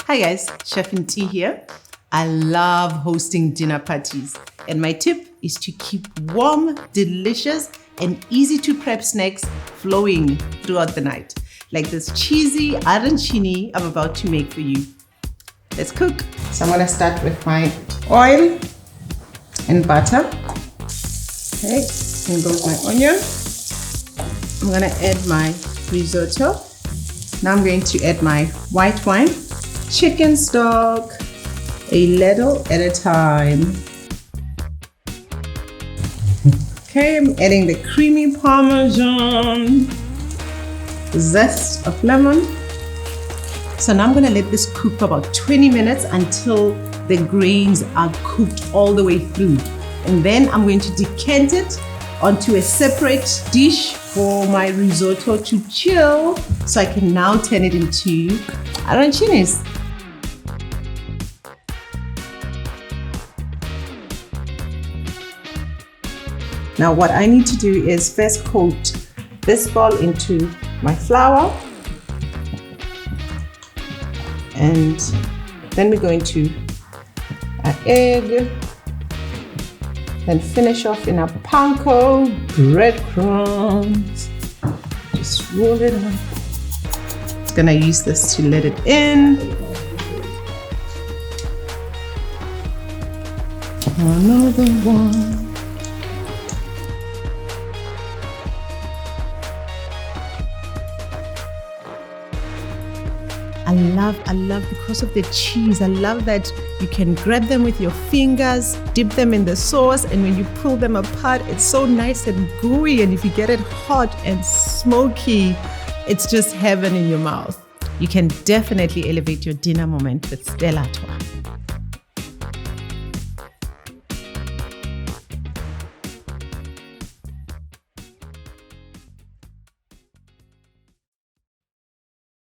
Hi guys, Chef and Tea here. I love hosting dinner parties, and my tip is to keep warm, delicious, and easy to prep snacks flowing throughout the night, like this cheesy arancini I'm about to make for you. Let's cook. So I'm gonna start with my oil and butter. Okay, in goes my onion. I'm gonna add my risotto. Now I'm going to add my white wine, chicken stock, a little at a time. Okay, I'm adding the creamy Parmesan, zest of lemon. So now I'm gonna let this cook for about 20 minutes until the grains are cooked all the way through. And then I'm going to decant it onto a separate dish for my risotto to chill, so I can now turn it into arancinis. Now what I need to do is first coat this ball into my flour, and then we're going to add egg, then finish off in our panko, breadcrumbs. Just roll it up. I'm gonna use this to let it in. Another one. I love because of the cheese. I love that you can grab them with your fingers, dip them in the sauce, and when you pull them apart, it's so nice and gooey. And if you get it hot and smoky, it's just heaven in your mouth. You can definitely elevate your dinner moment with Stella Artois.